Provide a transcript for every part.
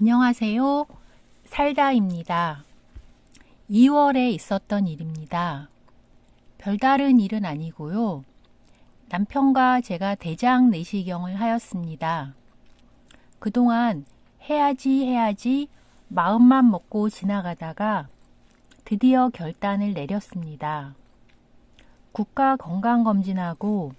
안녕하세요. 살다입니다. 2월에 있었던 일입니다. 별다른 일은 아니고요. 남편과 제가 대장 내시경을 하였습니다. 그동안 해야지 마음만 먹고 지나가다가 드디어 결단을 내렸습니다. 국가건강검진하고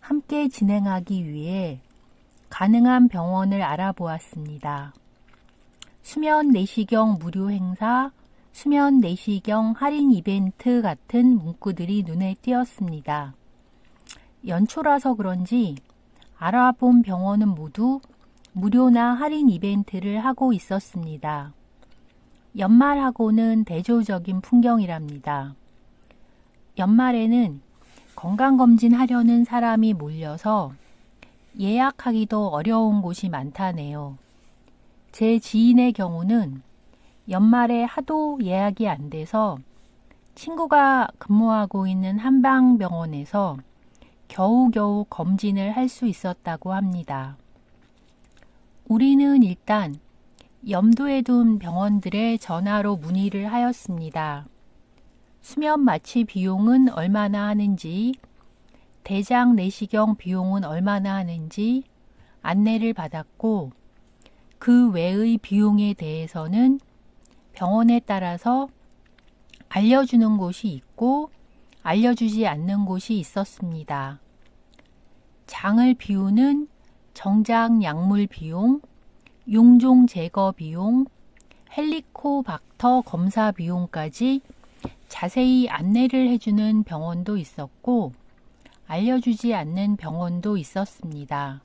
함께 진행하기 위해 가능한 병원을 알아보았습니다. 수면 내시경 무료 행사, 수면 내시경 할인 이벤트 같은 문구들이 눈에 띄었습니다. 연초라서 그런지 알아본 병원은 모두 무료나 할인 이벤트를 하고 있었습니다. 연말하고는 대조적인 풍경이랍니다. 연말에는 건강검진 하려는 사람이 몰려서 예약하기도 어려운 곳이 많다네요. 제 지인의 경우는 연말에 하도 예약이 안 돼서 친구가 근무하고 있는 한방병원에서 겨우겨우 검진을 할 수 있었다고 합니다. 우리는 일단 염두에 둔 병원들의 전화로 문의를 하였습니다. 수면 마취 비용은 얼마나 하는지, 대장 내시경 비용은 얼마나 하는지 안내를 받았고, 그 외의 비용에 대해서는 병원에 따라서 알려주는 곳이 있고 알려주지 않는 곳이 있었습니다. 장을 비우는 정장 약물 비용, 용종 제거 비용, 헬리코박터 검사 비용까지 자세히 안내를 해주는 병원도 있었고 알려주지 않는 병원도 있었습니다.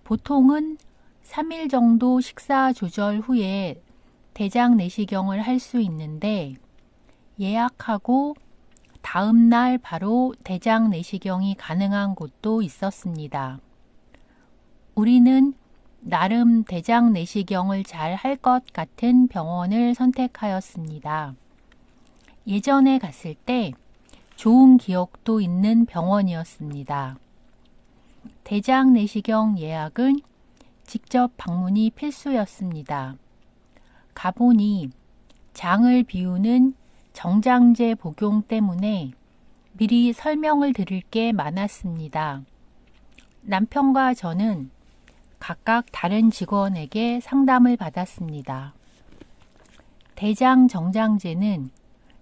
보통은 3일 정도 식사 조절 후에 대장 내시경을 할 수 있는데 예약하고 다음 날 바로 대장 내시경이 가능한 곳도 있었습니다. 우리는 나름 대장 내시경을 잘 할 것 같은 병원을 선택하였습니다. 예전에 갔을 때 좋은 기억도 있는 병원이었습니다. 대장 내시경 예약은 직접 방문이 필수였습니다. 가보니 장을 비우는 정장제 복용 때문에 미리 설명을 드릴 게 많았습니다. 남편과 저는 각각 다른 직원에게 상담을 받았습니다. 대장 정장제는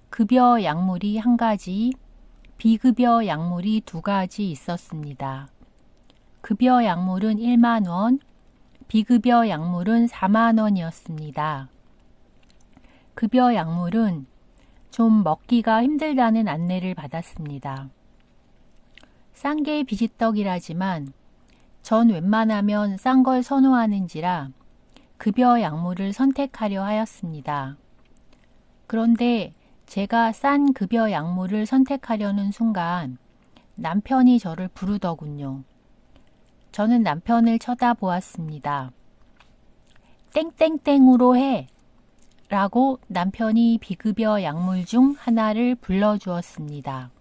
급여 약물이 1가지, 비급여 약물이 2가지 있었습니다. 급여 약물은 1만 원, 비급여 약물은 4만 원이었습니다. 급여 약물은 좀 먹기가 힘들다는 안내를 받았습니다. 싼 게 비지떡이라지만 전 웬만하면 싼 걸 선호하는지라 급여 약물을 선택하려 하였습니다. 그런데 제가 싼 급여 약물을 선택하려는 순간 남편이 저를 부르더군요. 저는 남편을 쳐다보았습니다. 땡땡땡으로 해! 라고 남편이 비급여 약물 중 하나를 불러주었습니다.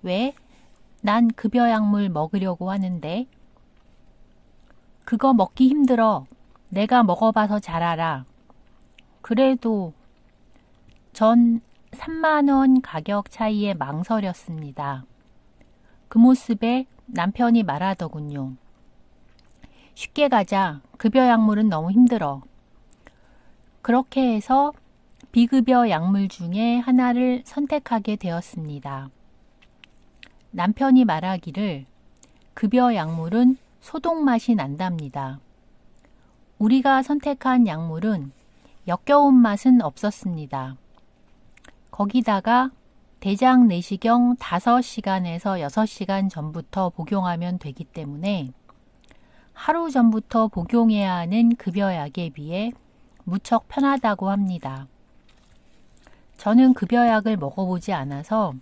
왜? 난 급여 약물 먹으려고 하는데. 그거 먹기 힘들어. 내가 먹어봐서 잘 알아. 그래도 전 3만 원 가격 차이에 망설였습니다. 그 모습에 남편이 말하더군요. 쉽게 가자. 급여 약물은 너무 힘들어. 그렇게 해서 비급여 약물 중에 하나를 선택하게 되었습니다. 남편이 말하기를 급여 약물은 소독 맛이 난답니다. 우리가 선택한 약물은 역겨운 맛은 없었습니다. 거기다가 대장 내시경 5시간에서 6시간 전부터 복용하면 되기 때문에 하루 전부터 복용해야 하는 급여약에 비해 무척 편하다고 합니다. 저는 급여약을 먹어보지 않아서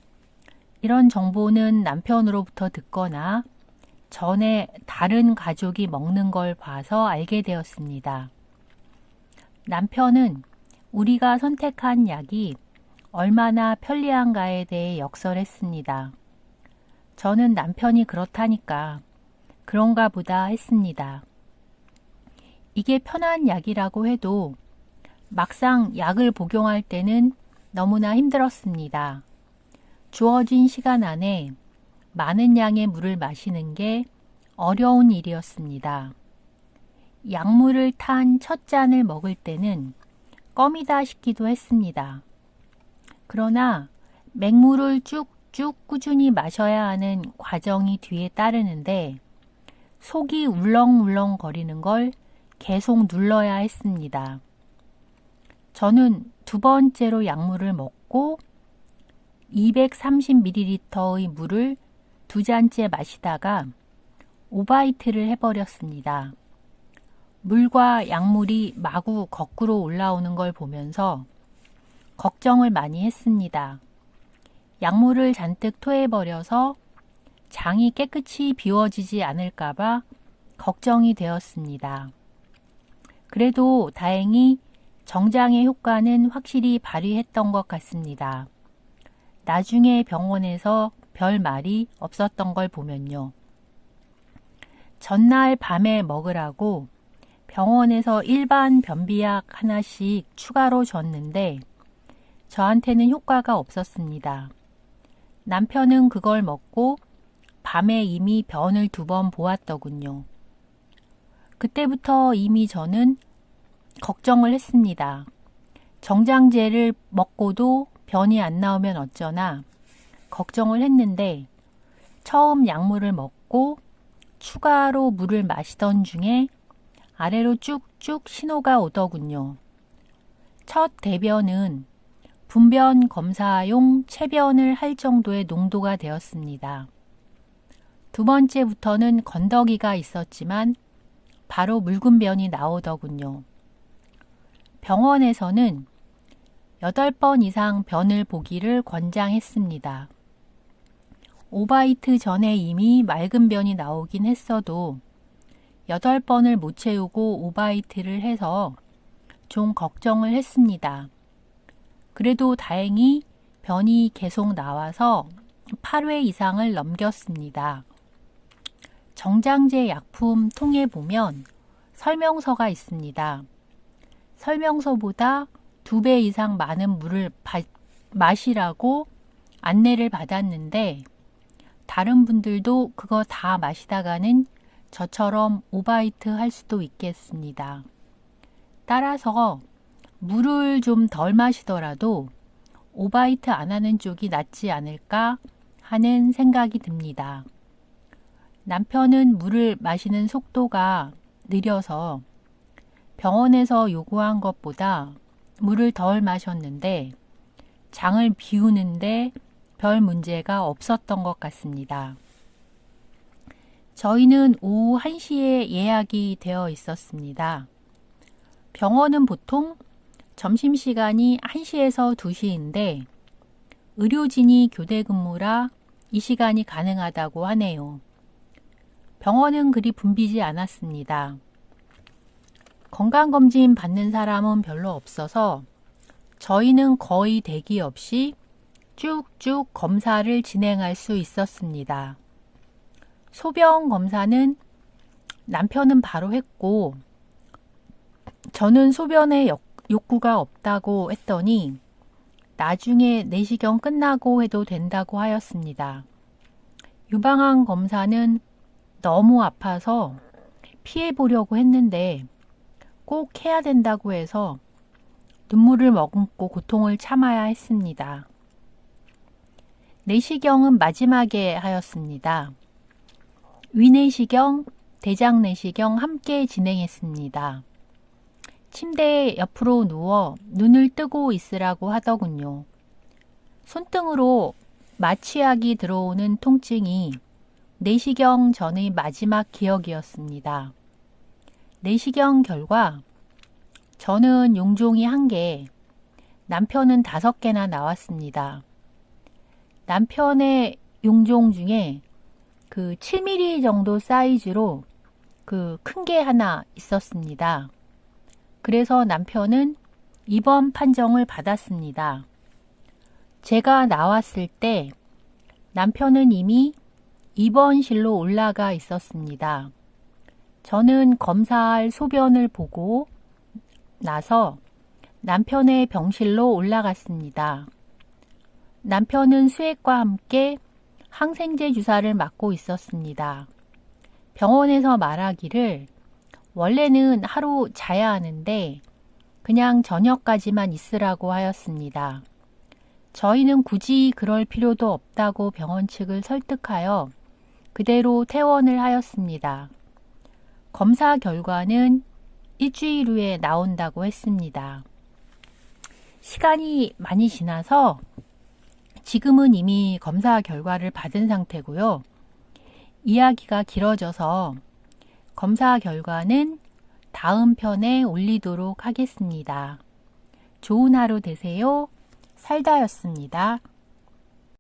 이런 정보는 남편으로부터 듣거나 전에 다른 가족이 먹는 걸 봐서 알게 되었습니다. 남편은 우리가 선택한 약이 얼마나 편리한가에 대해 역설했습니다. 저는 남편이 그렇다니까 그런가 보다 했습니다. 이게 편한 약이라고 해도 막상 약을 복용할 때는 너무나 힘들었습니다. 주어진 시간 안에 많은 양의 물을 마시는 게 어려운 일이었습니다. 약물을 탄 첫 잔을 먹을 때는 껌이다 싶기도 했습니다. 그러나 맹물을 쭉쭉 꾸준히 마셔야 하는 과정이 뒤에 따르는데 속이 울렁울렁 거리는 걸 계속 눌러야 했습니다. 저는 두 번째로 약물을 먹고 230ml의 물을 두 잔째 마시다가 오바이트를 해버렸습니다. 물과 약물이 마구 거꾸로 올라오는 걸 보면서 걱정을 많이 했습니다. 약물을 잔뜩 토해버려서 장이 깨끗이 비워지지 않을까봐 걱정이 되었습니다. 그래도 다행히 정장의 효과는 확실히 발휘했던 것 같습니다. 나중에 병원에서 별 말이 없었던 걸 보면요. 전날 밤에 먹으라고 병원에서 일반 변비약 하나씩 추가로 줬는데 저한테는 효과가 없었습니다. 남편은 그걸 먹고 밤에 이미 변을 2번 보았더군요. 그때부터 이미 저는 걱정을 했습니다. 정장제를 먹고도 변이 안 나오면 어쩌나 걱정을 했는데 처음 약물을 먹고 추가로 물을 마시던 중에 아래로 쭉쭉 신호가 오더군요. 첫 대변은 분변 검사용 체변을 할 정도의 농도가 되었습니다. 두 번째부터는 건더기가 있었지만 바로 묽은 변이 나오더군요. 병원에서는 8번 이상 변을 보기를 권장했습니다. 오바이트 전에 이미 맑은 변이 나오긴 했어도 8번을 못 채우고 오바이트를 해서 좀 걱정을 했습니다. 그래도 다행히 변이 계속 나와서 8회 이상을 넘겼습니다. 정장제 약품 통에 보면 설명서가 있습니다. 설명서보다 2배 이상 많은 물을 마시라고 안내를 받았는데 다른 분들도 그거 다 마시다가는 저처럼 오바이트 할 수도 있겠습니다. 따라서 물을 좀 덜 마시더라도 오바이트 안 하는 쪽이 낫지 않을까 하는 생각이 듭니다. 남편은 물을 마시는 속도가 느려서 병원에서 요구한 것보다 물을 덜 마셨는데 장을 비우는데 별 문제가 없었던 것 같습니다. 저희는 오후 1시에 예약이 되어 있었습니다. 병원은 보통 점심시간이 1시에서 2시인데 의료진이 교대 근무라 이 시간이 가능하다고 하네요. 병원은 그리 붐비지 않았습니다. 건강검진 받는 사람은 별로 없어서 저희는 거의 대기 없이 쭉쭉 검사를 진행할 수 있었습니다. 소변 검사는 남편은 바로 했고 저는 소변에 욕구가 없다고 했더니 나중에 내시경 끝나고 해도 된다고 하였습니다. 유방암 검사는 너무 아파서 피해보려고 했는데 꼭 해야 된다고 해서 눈물을 머금고 고통을 참아야 했습니다. 내시경은 마지막에 하였습니다. 위내시경, 대장내시경 함께 진행했습니다. 침대에 옆으로 누워 눈을 뜨고 있으라고 하더군요. 손등으로 마취약이 들어오는 통증이 내시경 전의 마지막 기억이었습니다. 내시경 결과 저는 용종이 1개, 남편은 5개나 나왔습니다. 남편의 용종 중에 그 7mm 정도 사이즈로 그 큰 게 하나 있었습니다. 그래서 남편은 입원 판정을 받았습니다. 제가 나왔을 때 남편은 이미 입원실로 올라가 있었습니다. 저는 검사할 소변을 보고 나서 남편의 병실로 올라갔습니다. 남편은 수액과 함께 항생제 주사를 맞고 있었습니다. 병원에서 말하기를 원래는 하루 자야 하는데 그냥 저녁까지만 있으라고 하였습니다. 저희는 굳이 그럴 필요도 없다고 병원 측을 설득하여 그대로 퇴원을 하였습니다. 검사 결과는 일주일 후에 나온다고 했습니다. 시간이 많이 지나서 지금은 이미 검사 결과를 받은 상태고요. 이야기가 길어져서 검사 결과는 다음 편에 올리도록 하겠습니다. 좋은 하루 되세요. 살다였습니다.